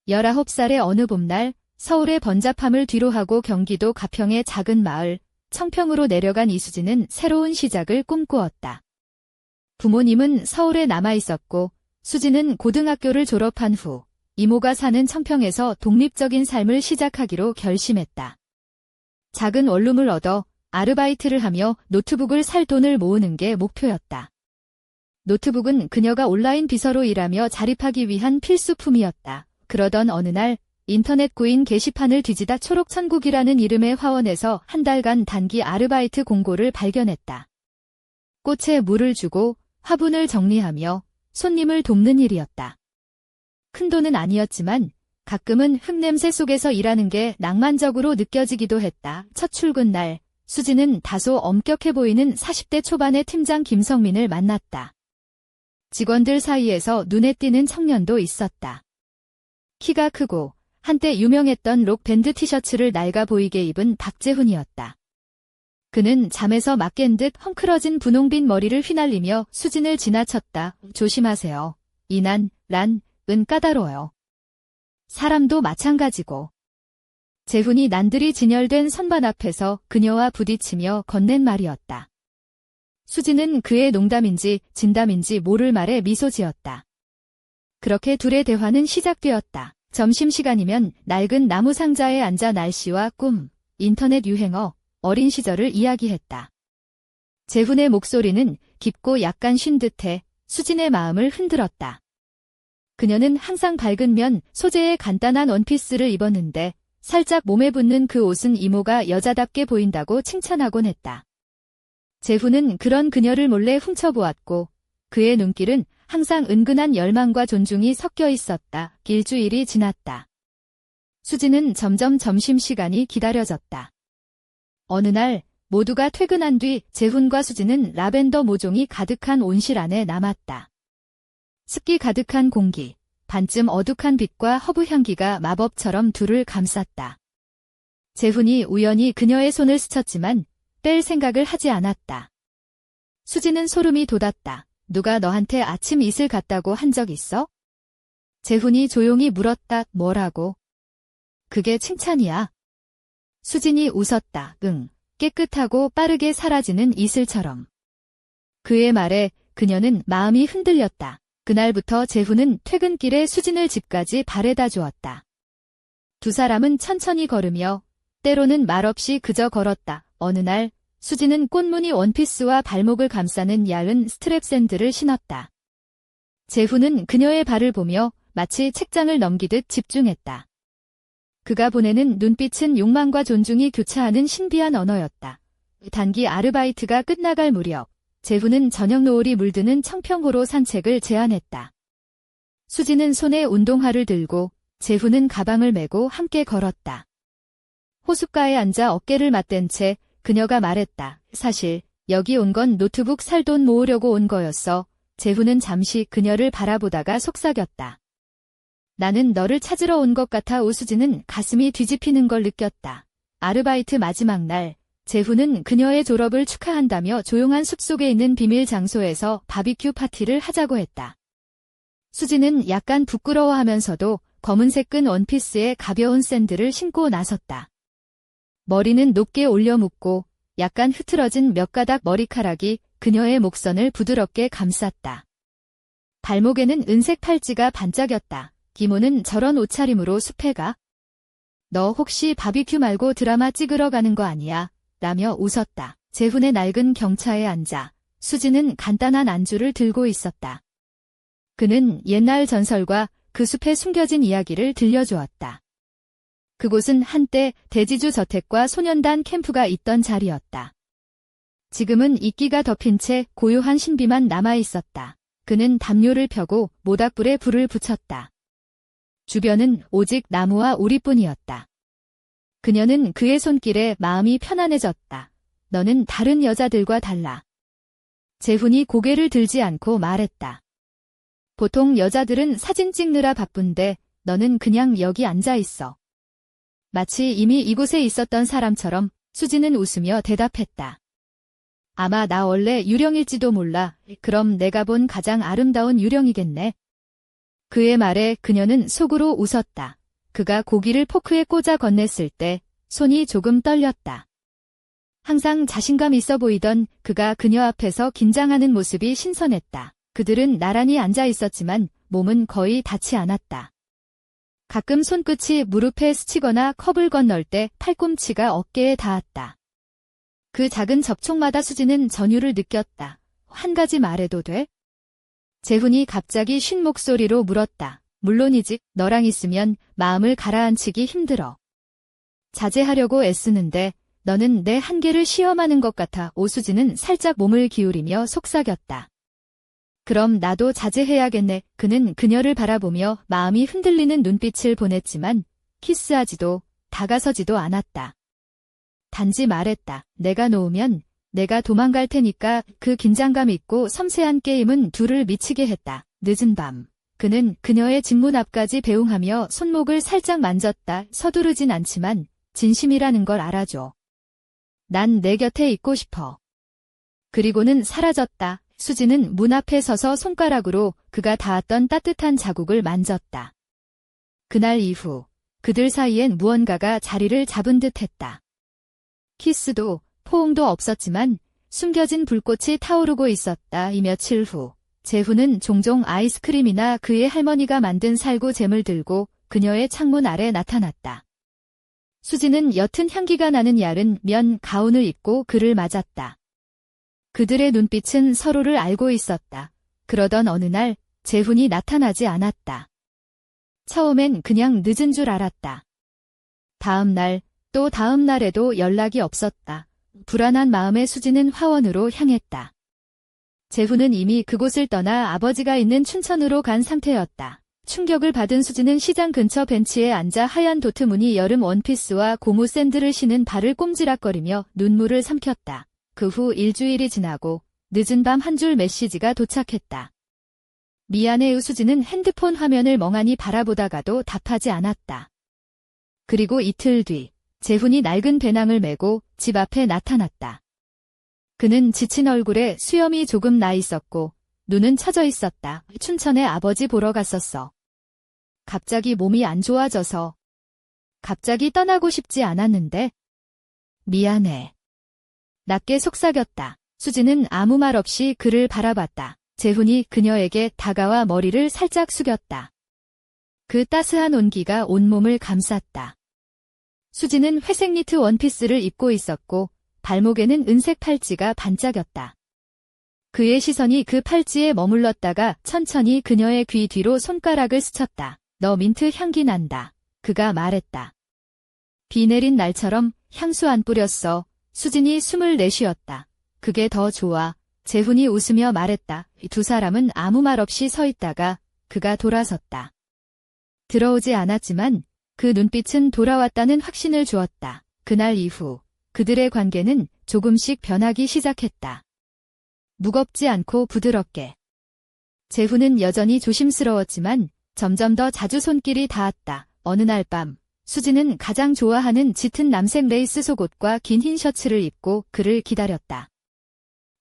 19살의 어느 봄날 서울의 번잡함을 뒤로하고 경기도 가평의 작은 마을 청평으로 내려간 이수진은 새로운 시작을 꿈꾸었다. 부모님은 서울에 남아 있었고 수진은 고등학교를 졸업한 후 이모가 사는 청평에서 독립적인 삶을 시작하기로 결심했다. 작은 원룸을 얻어 아르바이트를 하며 노트북을 살 돈을 모으는 게 목표였다. 노트북은 그녀가 온라인 비서로 일하며 자립하기 위한 필수품이었다. 그러던 어느 날 인터넷 구인 게시판을 뒤지다 초록천국이라는 이름의 화원에서 한 달간 단기 아르바이트 공고를 발견했다. 꽃에 물을 주고 화분을 정리하며 손님을 돕는 일이었다. 큰돈은 아니었지만 가끔은 흙냄새 속에서 일하는 게 낭만적으로 느껴지기도 했다. 첫 출근 날 수진은 다소 엄격해 보이는 40대 초반의 팀장 김성민을 만났다. 직원들 사이에서 눈에 띄는 청년도 있었다. 키가 크고 한때 유명했던 록 밴드 티셔츠를 낡아 보이게 입은 박재훈이었다. 그는 잠에서 막 깬 듯 헝클어진 분홍빛 머리를 휘날리며 수진을 지나쳤다. 조심하세요. 이난, 란, 은 까다로워요. 사람도 마찬가지고. 재훈이 난들이 진열된 선반 앞에서 그녀와 부딪히며 건넨 말이었다. 수진은 그의 농담인지 진담인지 모를 말에 미소 지었다. 그렇게 둘의 대화는 시작되었다. 점심시간이면 낡은 나무 상자에 앉아 날씨와 꿈, 인터넷 유행어, 어린 시절을 이야기했다. 재훈의 목소리는 깊고 약간 쉰 듯해 수진의 마음을 흔들었다. 그녀는 항상 밝은 면 소재의 간단한 원피스를 입었는데 살짝 몸에 붙는 그 옷은 이모가 여자답게 보인다고 칭찬하곤 했다. 재훈은 그런 그녀를 몰래 훔쳐보았고 그의 눈길은 항상 은근한 열망과 존중이 섞여 있었다. 일주일이 지났다. 수진은 점점 점심시간이 기다려졌다. 어느 날 모두가 퇴근한 뒤 재훈과 수진은 라벤더 모종이 가득한 온실 안에 남았다. 습기 가득한 공기, 반쯤 어둑한 빛과 허브 향기가 마법처럼 둘을 감쌌다. 재훈이 우연히 그녀의 손을 스쳤지만 뺄 생각을 하지 않았다. 수진은 소름이 돋았다. 누가 너한테 아침 이슬 같다고 한 적 있어? 재훈이 조용히 물었다. 뭐라고? 그게 칭찬이야. 수진이 웃었다. 응, 깨끗하고 빠르게 사라지는 이슬처럼. 그의 말에 그녀는 마음이 흔들렸다. 그날부터 재훈은 퇴근길에 수진을 집까지 바래다 주었다. 두 사람은 천천히 걸으며 때로는 말없이 그저 걸었다. 어느 날 수진은 꽃무늬 원피스와 발목을 감싸는 얇은 스트랩 샌들을 신었다. 재훈은 그녀의 발을 보며 마치 책장을 넘기듯 집중했다. 그가 보내는 눈빛은 욕망과 존중이 교차하는 신비한 언어였다. 단기 아르바이트가 끝나갈 무렵 재훈은 저녁 노을이 물드는 청평호로 산책을 제안했다. 수진은 손에 운동화를 들고 재훈은 가방을 메고 함께 걸었다. 호숫가에 앉아 어깨를 맞댄 채 그녀가 말했다. 사실 여기 온 건 노트북 살 돈 모으려고 온 거였어. 재훈은 잠시 그녀를 바라보다가 속삭였다. 나는 너를 찾으러 온 것 같아. 우수진은 가슴이 뒤집히는 걸 느꼈다. 아르바이트 마지막 날 재훈은 그녀의 졸업을 축하한다며 조용한 숲속에 있는 비밀 장소에서 바비큐 파티를 하자고 했다. 수진은 약간 부끄러워하면서도 검은색 끈 원피스에 가벼운 샌들을 신고 나섰다. 머리는 높게 올려 묶고 약간 흐트러진 몇 가닥 머리카락이 그녀의 목선을 부드럽게 감쌌다. 발목에는 은색 팔찌가 반짝였다. 이모는 저런 옷차림으로 숲에 가? 너 혹시 바비큐 말고 드라마 찍으러 가는 거 아니야? 라며 웃었다. 재훈의 낡은 경차에 앉아 수진은 간단한 안주를 들고 있었다. 그는 옛날 전설과 그 숲에 숨겨진 이야기를 들려주었다. 그곳은 한때 대지주 저택과 소년단 캠프가 있던 자리였다. 지금은 이끼가 덮인 채 고요한 신비만 남아있었다. 그는 담요를 펴고 모닥불에 불을 붙였다. 주변은 오직 나무와 우리뿐이었다. 그녀는 그의 손길에 마음이 편안해졌다. 너는 다른 여자들과 달라. 재훈이 고개를 들지 않고 말했다. 보통 여자들은 사진 찍느라 바쁜데 너는 그냥 여기 앉아 있어. 마치 이미 이곳에 있었던 사람처럼 수진은 웃으며 대답했다. 아마 나 원래 유령일지도 몰라. 그럼 내가 본 가장 아름다운 유령이겠네. 그의 말에 그녀는 속으로 웃었다. 그가 고기를 포크에 꽂아 건넸을 때 손이 조금 떨렸다. 항상 자신감 있어 보이던 그가 그녀 앞에서 긴장하는 모습이 신선했다. 그들은 나란히 앉아 있었지만 몸은 거의 닿지 않았다. 가끔 손끝이 무릎에 스치거나 컵을 건널 때 팔꿈치가 어깨에 닿았다. 그 작은 접촉마다 수지는 전율을 느꼈다. 한 가지 말해도 돼? 재훈이 갑자기 쉰 목소리로 물었다. 물론이지, 너랑 있으면 마음을 가라앉히기 힘들어. 자제하려고 애쓰는데 너는 내 한계를 시험하는 것 같아. 오수지는 살짝 몸을 기울이며 속삭였다. 그럼 나도 자제해야겠네. 그는 그녀를 바라보며 마음이 흔들리는 눈빛을 보냈지만 키스하지도 다가서지도 않았다. 단지 말했다. 내가 놓으면 내가 도망갈 테니까. 그 긴장감 있고 섬세한 게임은 둘을 미치게 했다. 늦은 밤. 그는 그녀의 직문 앞까지 배웅하며 손목을 살짝 만졌다. 서두르진 않지만 진심이라는 걸 알아줘. 난 내 곁에 있고 싶어. 그리고는 사라졌다. 수지는 문 앞에 서서 손가락으로 그가 닿았던 따뜻한 자국을 만졌다. 그날 이후 그들 사이엔 무언가가 자리를 잡은 듯 했다. 키스도 포옹도 없었지만 숨겨진 불꽃이 타오르고 있었다. 이 며칠 후 재훈은 종종 아이스크림이나 그의 할머니가 만든 살구잼을 들고 그녀의 창문 아래 나타났다. 수지는 옅은 향기가 나는 얇은 면 가운을 입고 그를 맞았다. 그들의 눈빛은 서로를 알고 있었다. 그러던 어느 날 재훈이 나타나지 않았다. 처음엔 그냥 늦은 줄 알았다. 다음 날, 또 다음 날에도 연락이 없었다. 불안한 마음에 수지는 화원으로 향했다. 재훈은 이미 그곳을 떠나 아버지가 있는 춘천으로 간 상태였다. 충격을 받은 수지는 시장 근처 벤치에 앉아 하얀 도트 무늬 여름 원피스와 고무 샌들을 신은 발을 꼼지락거리며 눈물을 삼켰다. 그 후 일주일이 지나고 늦은 밤 한 줄 메시지가 도착했다. 미안해요. 수지는 핸드폰 화면을 멍하니 바라보다가도 답하지 않았다. 그리고 이틀 뒤 재훈이 낡은 배낭을 메고 집 앞에 나타났다. 그는 지친 얼굴에 수염이 조금 나 있었고 눈은 처져 있었다. 춘천에 아버지 보러 갔었어. 갑자기 몸이 안 좋아져서. 갑자기 떠나고 싶지 않았는데. 미안해. 낮게 속삭였다. 수지는 아무 말 없이 그를 바라봤다. 재훈이 그녀에게 다가와 머리를 살짝 숙였다. 그 따스한 온기가 온몸을 감쌌다. 수지는 회색 니트 원피스를 입고 있었고 발목에는 은색 팔찌가 반짝였다. 그의 시선이 그 팔찌에 머물렀다가 천천히 그녀의 귀 뒤로 손가락을 스쳤다. 너 민트 향기 난다. 그가 말했다. 비 내린 날처럼 향수 안 뿌렸어. 수진이 숨을 내쉬었다. 그게 더 좋아. 재훈이 웃으며 말했다. 두 사람은 아무 말 없이 서 있다가 그가 돌아섰다. 들어오지 않았지만 그 눈빛은 돌아왔다는 확신을 주었다. 그날 이후 그들의 관계는 조금씩 변하기 시작했다. 무겁지 않고 부드럽게. 재훈은 여전히 조심스러웠지만 점점 더 자주 손길이 닿았다. 어느 날 밤 수지는 가장 좋아하는 짙은 남색 레이스 속옷과 긴 흰 셔츠를 입고 그를 기다렸다.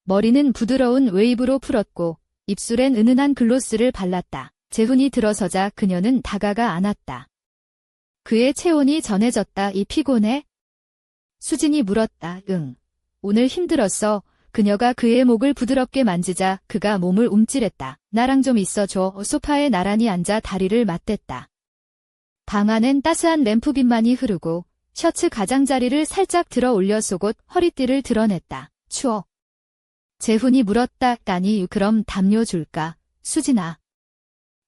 머리는 부드러운 웨이브로 풀었고 입술엔 은은한 글로스를 발랐다. 재훈이 들어서자 그녀는 다가가 안았다. 그의 체온이 전해졌다. 이 피곤해? 수진이 물었다. 응. 오늘 힘들었어. 그녀가 그의 목을 부드럽게 만지자 그가 몸을 움찔했다. 나랑 좀 있어줘. 소파에 나란히 앉아 다리를 맞댔다. 방 안엔 따스한 램프빛만이 흐르고 셔츠 가장자리를 살짝 들어 올려 속옷 허리띠를 드러냈다. 추워. 재훈이 물었다. 아니 그럼 담요 줄까? 수진아.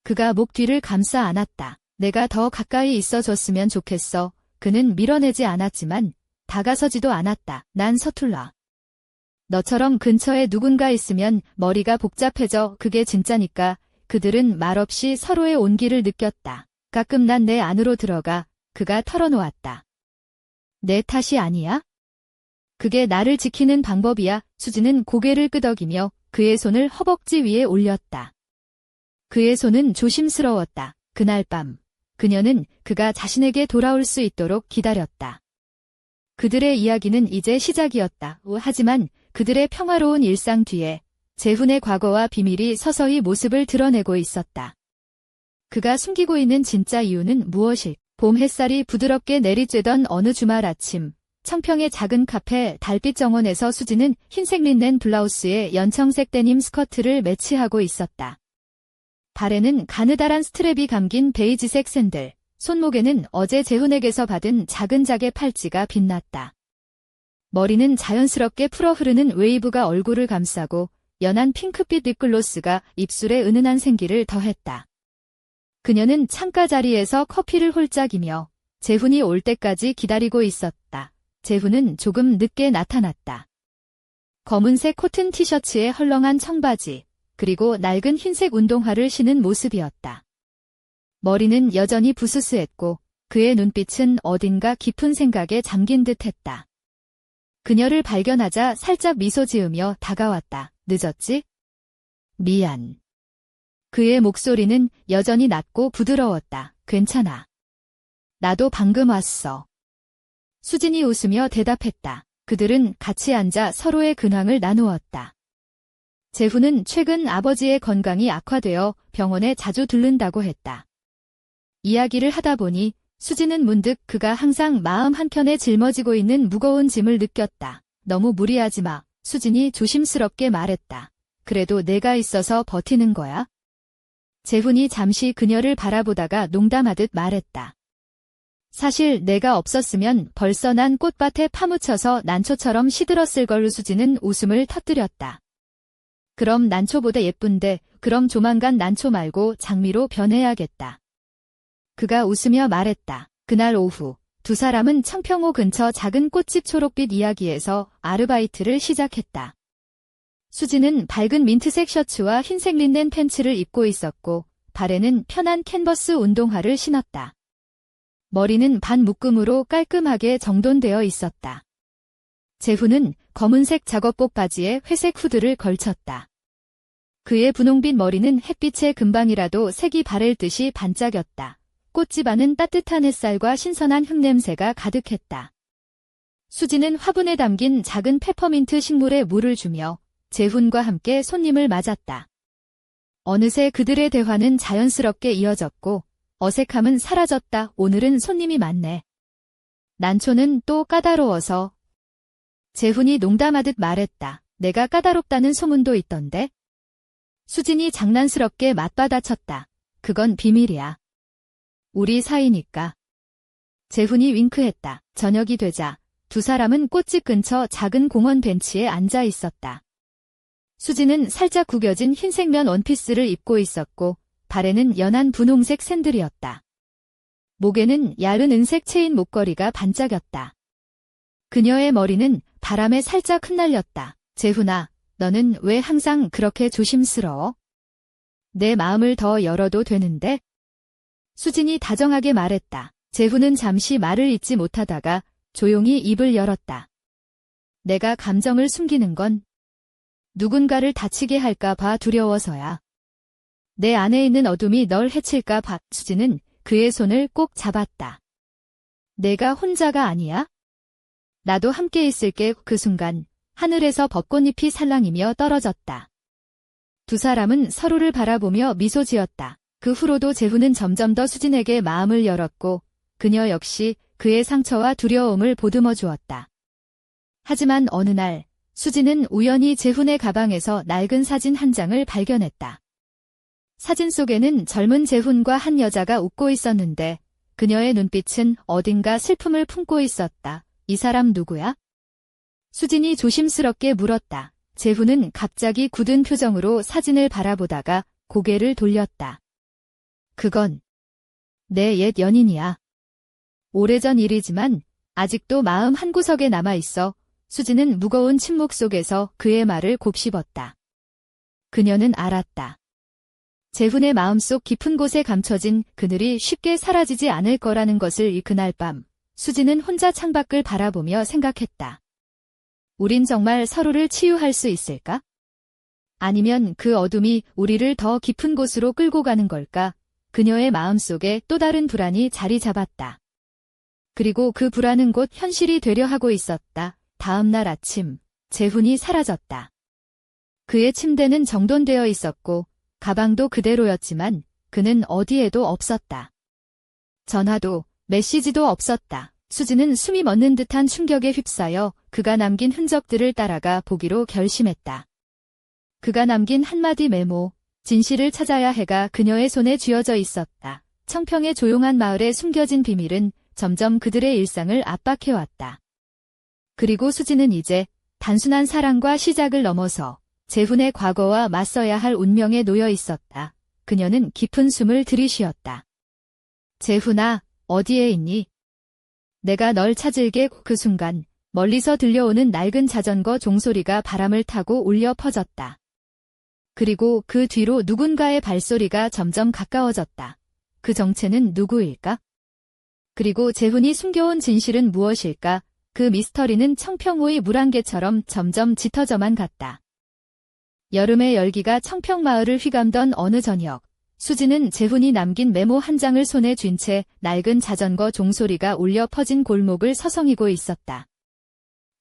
그가 목 뒤를 감싸 안았다. 내가 더 가까이 있어줬으면 좋겠어. 그는 밀어내지 않았지만 다가서지도 않았다. 난 서툴러. 너처럼 근처에 누군가 있으면 머리가 복잡해져. 그게 진짜니까. 그들은 말없이 서로의 온기를 느꼈다. 가끔 난 내 안으로 들어가. 그가 털어놓았다. 내 탓이 아니야? 그게 나를 지키는 방법이야. 수지는 고개를 끄덕이며 그의 손을 허벅지 위에 올렸다. 그의 손은 조심스러웠다. 그날 밤 그녀는 그가 자신에게 돌아올 수 있도록 기다렸다. 그들의 이야기는 이제 시작이었다. 하지만 그들의 평화로운 일상 뒤에 재훈의 과거와 비밀이 서서히 모습을 드러내고 있었다. 그가 숨기고 있는 진짜 이유는 무엇일까? 봄 햇살이 부드럽게 내리쬐던 어느 주말 아침, 청평의 작은 카페 달빛 정원에서 수지는 흰색 린넨 블라우스에 연청색 데님 스커트를 매치하고 있었다. 발에는 가느다란 스트랩이 감긴 베이지색 샌들, 손목에는 어제 재훈에게서 받은 작은 자개 팔찌가 빛났다. 머리는 자연스럽게 풀어 흐르는 웨이브가 얼굴을 감싸고 연한 핑크빛 립글로스가 입술에 은은한 생기를 더했다. 그녀는 창가 자리에서 커피를 홀짝이며 재훈이 올 때까지 기다리고 있었다. 재훈은 조금 늦게 나타났다. 검은색 코튼 티셔츠에 헐렁한 청바지, 그리고 낡은 흰색 운동화를 신은 모습이었다. 머리는 여전히 부스스했고 그의 눈빛은 어딘가 깊은 생각에 잠긴 듯했다. 그녀를 발견하자 살짝 미소 지으며 다가왔다. 늦었지? 미안. 그의 목소리는 여전히 낮고 부드러웠다. 괜찮아. 나도 방금 왔어. 수진이 웃으며 대답했다. 그들은 같이 앉아 서로의 근황을 나누었다. 재훈은 최근 아버지의 건강이 악화되어 병원에 자주 들른다고 했다. 이야기를 하다 보니 수진은 문득 그가 항상 마음 한켠에 짊어지고 있는 무거운 짐을 느꼈다. 너무 무리하지 마. 수진이 조심스럽게 말했다. 그래도 내가 있어서 버티는 거야. 재훈이 잠시 그녀를 바라보다가 농담하듯 말했다. 사실 내가 없었으면 벌써 난 꽃밭에 파묻혀서 난초처럼 시들었을 걸로. 수진은 웃음을 터뜨렸다. 그럼 난초보다 예쁜데 그럼 조만간 난초 말고 장미로 변해야겠다. 그가 웃으며 말했다. 그날 오후 두 사람은 청평호 근처 작은 꽃집 초록빛 이야기에서 아르바이트를 시작했다. 수지는 밝은 민트색 셔츠와 흰색 린넨 팬츠를 입고 있었고 발에는 편한 캔버스 운동화를 신었다. 머리는 반 묶음으로 깔끔하게 정돈되어 있었다. 재훈은 검은색 작업복 바지에 회색 후드를 걸쳤다. 그의 분홍빛 머리는 햇빛에 금방이라도 색이 바를 듯이 반짝였다. 꽃집 안은 따뜻한 햇살과 신선한 흙냄새가 가득했다. 수지는 화분에 담긴 작은 페퍼민트 식물에 물을 주며 재훈과 함께 손님을 맞았다. 어느새 그들의 대화는 자연스럽게 이어졌고 어색함은 사라졌다. 오늘은 손님이 많네. 난초는 또 까다로워서. 재훈이 농담하듯 말했다. 내가 까다롭다는 소문도 있던데. 수진이 장난스럽게 맞받아쳤다. 그건 비밀이야. 우리 사이니까. 재훈이 윙크했다. 저녁이 되자 두 사람은 꽃집 근처 작은 공원 벤치에 앉아 있었다. 수지는 살짝 구겨진 흰색 면 원피스를 입고 있었고 발에는 연한 분홍색 샌들이었다. 목에는 얇은 은색 체인 목걸이가 반짝였다. 그녀의 머리는 바람에 살짝 흩날렸다. 재훈아, 너는 왜 항상 그렇게 조심스러워? 내 마음을 더 열어도 되는데? 수진이 다정하게 말했다. 재훈은 잠시 말을 잇지 못하다가 조용히 입을 열었다. 내가 감정을 숨기는 건 누군가를 다치게 할까 봐 두려워서야. 내 안에 있는 어둠이 널 해칠까 봐. 수지는 그의 손을 꼭 잡았다. 내가 혼자가 아니야? 나도 함께 있을게. 그 순간 하늘에서 벚꽃잎이 살랑이며 떨어졌다. 두 사람은 서로를 바라보며 미소 지었다. 그 후로도 재훈은 점점 더 수진에게 마음을 열었고 그녀 역시 그의 상처와 두려움을 보듬어 주었다. 하지만 어느 날 수진은 우연히 재훈의 가방에서 낡은 사진 한 장을 발견했다. 사진 속에는 젊은 재훈과 한 여자가 웃고 있었는데 그녀의 눈빛은 어딘가 슬픔을 품고 있었다. 이 사람 누구야? 수진이 조심스럽게 물었다. 재훈은 갑자기 굳은 표정으로 사진을 바라보다가 고개를 돌렸다. 그건 내 옛 연인이야. 오래전 일이지만 아직도 마음 한구석에 남아있어. 수지는 무거운 침묵 속에서 그의 말을 곱씹었다. 그녀는 알았다. 재훈의 마음속 깊은 곳에 감춰진 그늘이 쉽게 사라지지 않을 거라는 것을. 그날 밤 수지는 혼자 창밖을 바라보며 생각했다. 우린 정말 서로를 치유할 수 있을까? 아니면 그 어둠이 우리를 더 깊은 곳으로 끌고 가는 걸까? 그녀의 마음속에 또 다른 불안이 자리 잡았다. 그리고 그 불안은 곧 현실이 되려 하고 있었다. 다음 날 아침, 재훈이 사라졌다. 그의 침대는 정돈되어 있었고 가방도 그대로였지만 그는 어디에도 없었다. 전화도, 메시지도 없었다. 수지는 숨이 멎는 듯한 충격에 휩싸여 그가 남긴 흔적들을 따라가 보기로 결심했다. 그가 남긴 한마디 메모, 진실을 찾아야 해가 그녀의 손에 쥐어져 있었다. 청평의 조용한 마을에 숨겨진 비밀은 점점 그들의 일상을 압박해왔다. 그리고 수지는 이제 단순한 사랑과 시작을 넘어서 재훈의 과거와 맞서야 할 운명에 놓여 있었다. 그녀는 깊은 숨을 들이쉬었다. 재훈아, 어디에 있니? 내가 널 찾을게. 그 순간 멀리서 들려오는 낡은 자전거 종소리가 바람을 타고 울려 퍼졌다. 그리고 그 뒤로 누군가의 발소리가 점점 가까워졌다. 그 정체는 누구일까? 그리고 재훈이 숨겨온 진실은 무엇일까? 그 미스터리는 청평호의 물안개처럼 점점 짙어져만 갔다. 여름의 열기가 청평마을을 휘감던 어느 저녁, 수지는 재훈이 남긴 메모 한 장을 손에 쥔 채 낡은 자전거 종소리가 울려 퍼진 골목을 서성이고 있었다.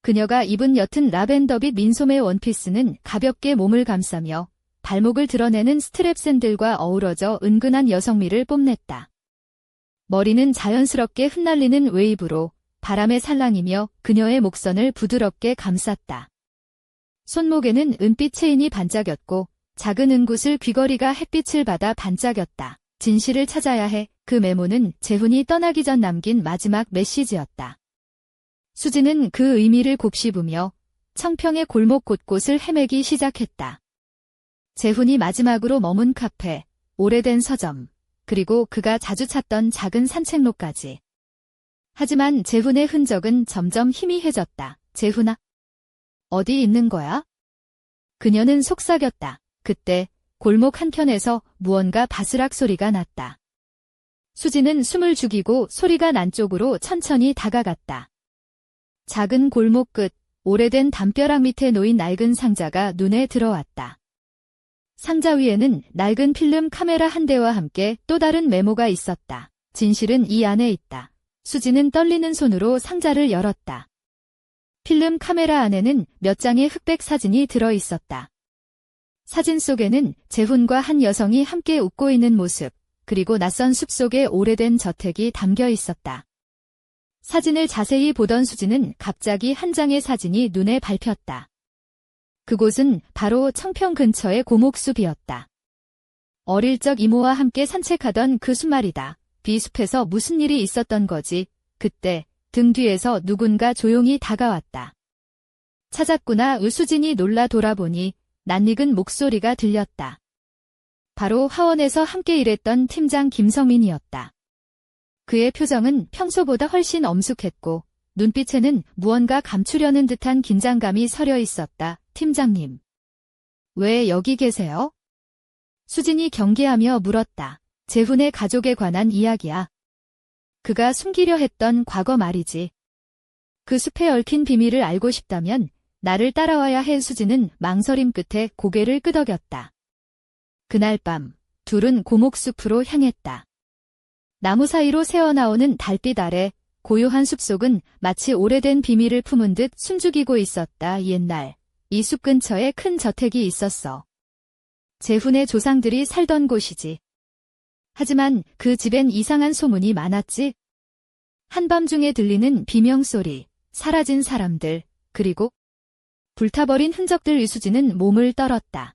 그녀가 입은 옅은 라벤더빛 민소매 원피스는 가볍게 몸을 감싸며 발목을 드러내는 스트랩 샌들과 어우러져 은근한 여성미를 뽐냈다. 머리는 자연스럽게 흩날리는 웨이브로 바람에 살랑이며 그녀의 목선을 부드럽게 감쌌다. 손목에는 은빛 체인이 반짝였고 작은 은굿을 귀걸이가 햇빛을 받아 반짝였다. 진실을 찾아야 해. 그 메모는 재훈이 떠나기 전 남긴 마지막 메시지였다. 수지는 그 의미를 곱씹으며 청평의 골목 곳곳을 헤매기 시작했다. 재훈이 마지막으로 머문 카페, 오래된 서점, 그리고 그가 자주 찾던 작은 산책로까지. 하지만 재훈의 흔적은 점점 희미해졌다. 재훈아, 어디 있는 거야? 그녀는 속삭였다. 그때 골목 한켠에서 무언가 바스락 소리가 났다. 수지는 숨을 죽이고 소리가 난 쪽으로 천천히 다가갔다. 작은 골목 끝, 오래된 담벼락 밑에 놓인 낡은 상자가 눈에 들어왔다. 상자 위에는 낡은 필름 카메라 한 대와 함께 또 다른 메모가 있었다. 진실은 이 안에 있다. 수지는 떨리는 손으로 상자를 열었다. 필름 카메라 안에는 몇 장의 흑백 사진이 들어 있었다. 사진 속에는 재훈과 한 여성이 함께 웃고 있는 모습, 그리고 낯선 숲속의 오래된 저택이 담겨 있었다. 사진을 자세히 보던 수지는 갑자기 한 장의 사진이 눈에 밟혔다. 그곳은 바로 청평 근처의 고목숲이었다. 어릴 적 이모와 함께 산책하던 그 숲 말이다. 비숲에서 무슨 일이 있었던 거지? 그때 등 뒤에서 누군가 조용히 다가왔다. 찾았구나. 수진이 놀라 돌아보니 낯익은 목소리가 들렸다. 바로 하원에서 함께 일했던 팀장 김성민이었다. 그의 표정은 평소보다 훨씬 엄숙했고 눈빛에는 무언가 감추려는 듯한 긴장감이 서려 있었다. 팀장님, 왜 여기 계세요? 수진이 경계하며 물었다. 재훈의 가족에 관한 이야기야. 그가 숨기려 했던 과거 말이지. 그 숲에 얽힌 비밀을 알고 싶다면 나를 따라와야 해. 수지는 망설임 끝에 고개를 끄덕였다. 그날 밤 둘은 고목숲으로 향했다. 나무 사이로 새어나오는 달빛 아래 고요한 숲속은 마치 오래된 비밀을 품은 듯 숨죽이고 있었다. 옛날 이 숲 근처에 큰 저택이 있었어. 재훈의 조상들이 살던 곳이지. 하지만 그 집엔 이상한 소문이 많았지. 한밤중에 들리는 비명소리, 사라진 사람들, 그리고 불타버린 흔적들. 이수지는 몸을 떨었다.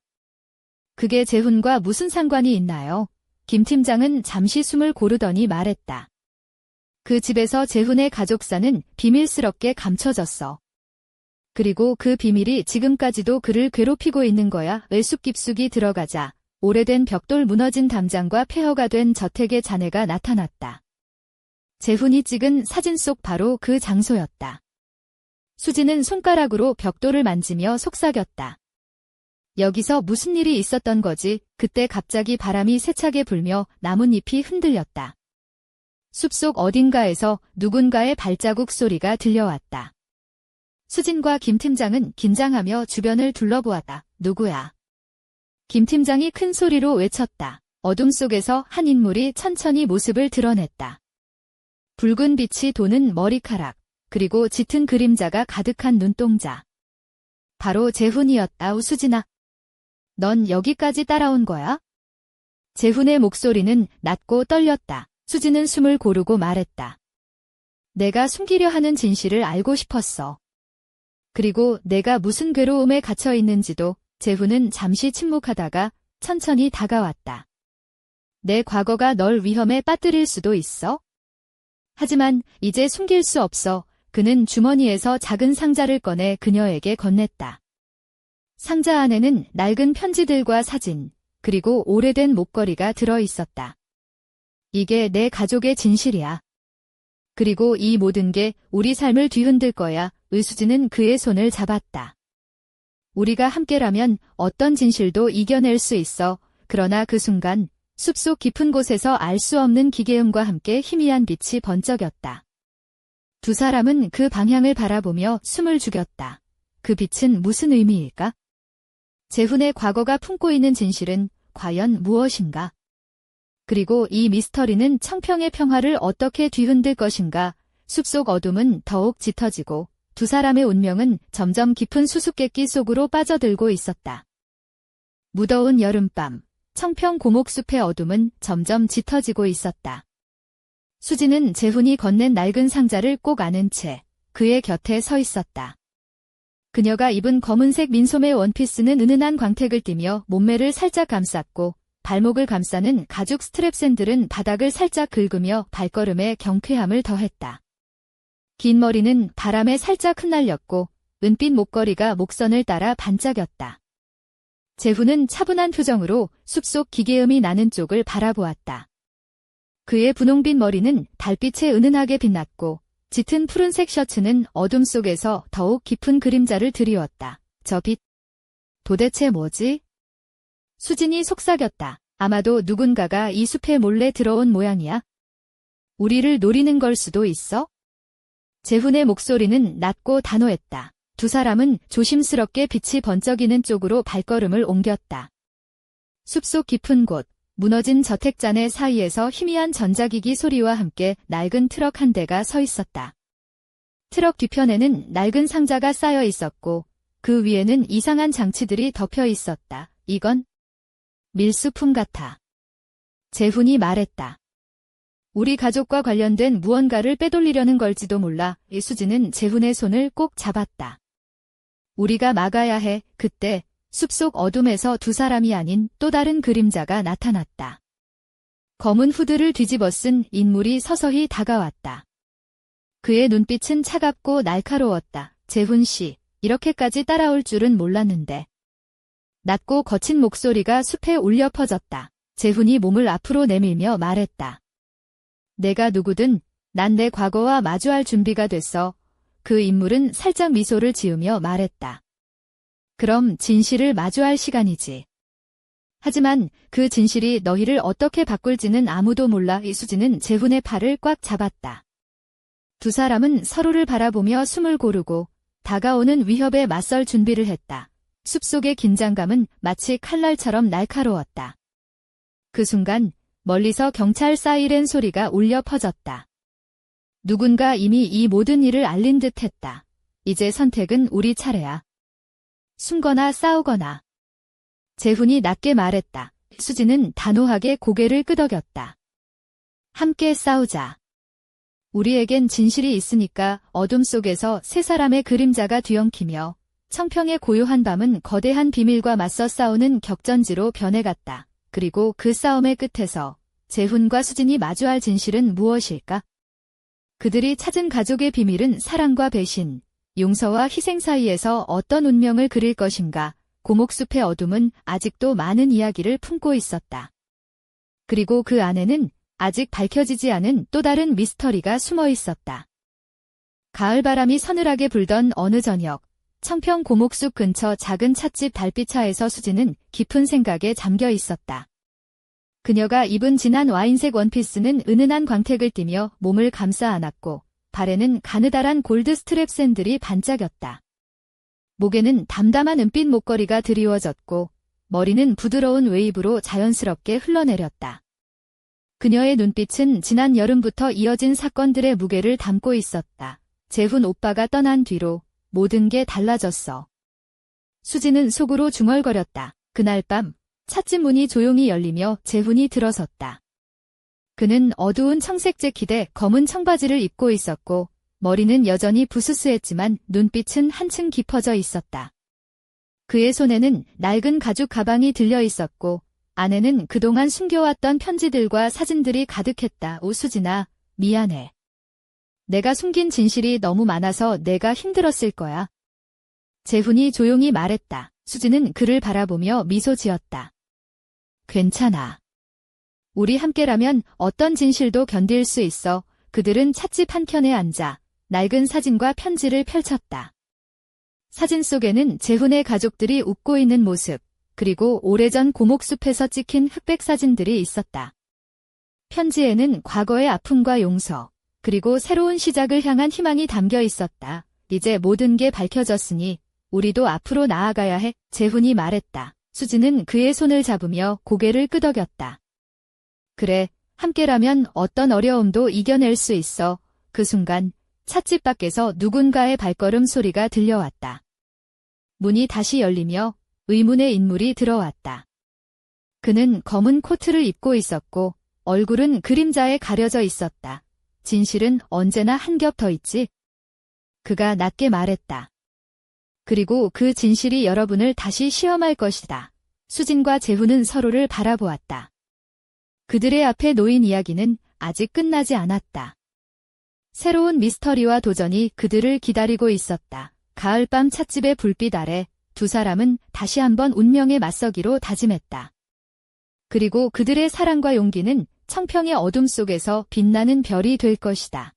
그게 재훈과 무슨 상관이 있나요? 김 팀장은 잠시 숨을 고르더니 말했다. 그 집에서 재훈의 가족사는 비밀스럽게 감춰졌어. 그리고 그 비밀이 지금까지도 그를 괴롭히고 있는 거야. 숲 깊숙이 들어가자 오래된 벽돌 무너진 담장과 폐허가 된 저택의 잔해가 나타났다. 재훈이 찍은 사진 속 바로 그 장소였다. 수지는 손가락으로 벽돌을 만지며 속삭였다. 여기서 무슨 일이 있었던 거지? 그때 갑자기 바람이 세차게 불며 나뭇잎이 흔들렸다. 숲속 어딘가에서 누군가의 발자국 소리가 들려왔다. 수진과 김 팀장은 긴장하며 주변을 둘러보았다. 누구야? 김 팀장이 큰 소리로 외쳤다. 어둠 속에서 한 인물이 천천히 모습을 드러냈다. 붉은 빛이 도는 머리카락, 그리고 짙은 그림자가 가득한 눈동자. 바로 재훈이었다. 수진아, 넌 여기까지 따라온 거야? 재훈의 목소리는 낮고 떨렸다. 수지는 숨을 고르고 말했다. 내가 숨기려 하는 진실을 알고 싶었어. 그리고 내가 무슨 괴로움에 갇혀 있는지도. 재훈은 잠시 침묵하다가 천천히 다가왔다. 내 과거가 널 위험에 빠뜨릴 수도 있어? 하지만 이제 숨길 수 없어. 그는 주머니에서 작은 상자를 꺼내 그녀에게 건넸다. 상자 안에는 낡은 편지들과 사진, 그리고 오래된 목걸이가 들어 있었다. 이게 내 가족의 진실이야. 그리고 이 모든 게 우리 삶을 뒤흔들 거야. 의수지는 그의 손을 잡았다. 우리가 함께라면 어떤 진실도 이겨낼 수 있어. 그러나 그 순간 숲속 깊은 곳에서 알 수 없는 기계음과 함께 희미한 빛이 번쩍였다. 두 사람은 그 방향을 바라보며 숨을 죽였다. 그 빛은 무슨 의미일까? 재훈의 과거가 품고 있는 진실은 과연 무엇인가? 그리고 이 미스터리는 청평의 평화를 어떻게 뒤흔들 것인가? 숲속 어둠은 더욱 짙어지고 두 사람의 운명은 점점 깊은 수수께끼 속으로 빠져들고 있었다. 무더운 여름밤, 청평 고목숲의 어둠은 점점 짙어지고 있었다. 수지는 재훈이 건넨 낡은 상자를 꼭 안은 채 그의 곁에 서 있었다. 그녀가 입은 검은색 민소매 원피스는 은은한 광택을 띠며 몸매를 살짝 감쌌고 발목을 감싸는 가죽 스트랩 샌들은 바닥을 살짝 긁으며 발걸음에 경쾌함을 더했다. 긴 머리는 바람에 살짝 흩날렸고 은빛 목걸이가 목선을 따라 반짝였다. 재훈은 차분한 표정으로 숲속 기계음이 나는 쪽을 바라보았다. 그의 분홍빛 머리는 달빛에 은은하게 빛났고 짙은 푸른색 셔츠는 어둠 속에서 더욱 깊은 그림자를 드리웠다. 저 빛, 도대체 뭐지? 수진이 속삭였다. 아마도 누군가가 이 숲에 몰래 들어온 모양이야. 우리를 노리는 걸 수도 있어? 재훈의 목소리는 낮고 단호했다. 두 사람은 조심스럽게 빛이 번쩍이는 쪽으로 발걸음을 옮겼다. 숲속 깊은 곳, 무너진 저택잔의 사이에서 희미한 전자기기 소리와 함께 낡은 트럭 한 대가 서 있었다. 트럭 뒤편에는 낡은 상자가 쌓여 있었고 그 위에는 이상한 장치들이 덮여 있었다. 이건 밀수품 같아. 재훈이 말했다. 우리 가족과 관련된 무언가를 빼돌리려는 걸지도 몰라. 수지는 재훈의 손을 꼭 잡았다. 우리가 막아야 해. 그때 숲속 어둠에서 두 사람이 아닌 또 다른 그림자가 나타났다. 검은 후드를 뒤집어 쓴 인물이 서서히 다가왔다. 그의 눈빛은 차갑고 날카로웠다. 재훈 씨, 이렇게까지 따라올 줄은 몰랐는데. 낮고 거친 목소리가 숲에 울려 퍼졌다. 재훈이 몸을 앞으로 내밀며 말했다. 내가 누구든 난 내 과거와 마주할 준비가 됐어. 그 인물은 살짝 미소를 지으며 말했다. 그럼 진실을 마주할 시간이지. 하지만 그 진실이 너희를 어떻게 바꿀지는 아무도 몰라. 이수지는 재훈의 팔을 꽉 잡았다. 두 사람은 서로를 바라보며 숨을 고르고 다가오는 위협에 맞설 준비를 했다. 숲속의 긴장감은 마치 칼날처럼 날카로웠다. 그 순간 멀리서 경찰 사이렌 소리가 울려 퍼졌다. 누군가 이미 이 모든 일을 알린 듯 했다. 이제 선택은 우리 차례야. 숨거나 싸우거나. 재훈이 낮게 말했다. 수지는 단호하게 고개를 끄덕였다. 함께 싸우자. 우리에겐 진실이 있으니까. 어둠 속에서 세 사람의 그림자가 뒤엉키며 청평의 고요한 밤은 거대한 비밀과 맞서 싸우는 격전지로 변해갔다. 그리고 그 싸움의 끝에서 재훈과 수진이 마주할 진실은 무엇일까? 그들이 찾은 가족의 비밀은 사랑과 배신, 용서와 희생 사이에서 어떤 운명을 그릴 것인가? 고목숲의 어둠은 아직도 많은 이야기를 품고 있었다. 그리고 그 안에는 아직 밝혀지지 않은 또 다른 미스터리가 숨어 있었다. 가을바람이 서늘하게 불던 어느 저녁, 청평 고목숲 근처 작은 찻집 달빛차에서 수지는 깊은 생각에 잠겨 있었다. 그녀가 입은 진한 와인색 원피스는 은은한 광택을 띠며 몸을 감싸 안았고 발에는 가느다란 골드 스트랩 샌들이 반짝였다. 목에는 담담한 은빛 목걸이가 드리워졌고 머리는 부드러운 웨이브로 자연스럽게 흘러내렸다. 그녀의 눈빛은 지난 여름부터 이어진 사건들의 무게를 담고 있었다. 재훈 오빠가 떠난 뒤로 모든 게 달라졌어. 수지는 속으로 중얼거렸다. 그날 밤 찻집 문이 조용히 열리며 재훈이 들어섰다. 그는 어두운 청색 재킷에 검은 청바지를 입고 있었고 머리는 여전히 부스스했지만 눈빛은 한층 깊어져 있었다. 그의 손에는 낡은 가죽 가방이 들려 있었고 안에는 그동안 숨겨왔던 편지들과 사진들이 가득했다. 수진아, 미안해. 내가 숨긴 진실이 너무 많아서 내가 힘들었을 거야. 재훈이 조용히 말했다. 수진은 그를 바라보며 미소 지었다. 괜찮아. 우리 함께라면 어떤 진실도 견딜 수 있어. 그들은 찻집 한켠에 앉아 낡은 사진과 편지를 펼쳤다. 사진 속에는 재훈의 가족들이 웃고 있는 모습, 그리고 오래전 고목숲에서 찍힌 흑백 사진들이 있었다. 편지에는 과거의 아픔과 용서, 그리고 새로운 시작을 향한 희망이 담겨 있었다. 이제 모든 게 밝혀졌으니 우리도 앞으로 나아가야 해, 재훈이 말했다. 수진은 그의 손을 잡으며 고개를 끄덕였다. 그래, 함께라면 어떤 어려움도 이겨낼 수 있어. 그 순간 찻집 밖에서 누군가의 발걸음 소리가 들려왔다. 문이 다시 열리며 의문의 인물이 들어왔다. 그는 검은 코트를 입고 있었고 얼굴은 그림자에 가려져 있었다. 진실은 언제나 한 겹 더 있지. 그가 낮게 말했다. 그리고 그 진실이 여러분을 다시 시험할 것이다. 수진과 재훈은 서로를 바라보았다. 그들의 앞에 놓인 이야기는 아직 끝나지 않았다. 새로운 미스터리와 도전이 그들을 기다리고 있었다. 가을밤 찻집의 불빛 아래 두 사람은 다시 한번 운명에 맞서기로 다짐했다. 그리고 그들의 사랑과 용기는 청평의 어둠 속에서 빛나는 별이 될 것이다.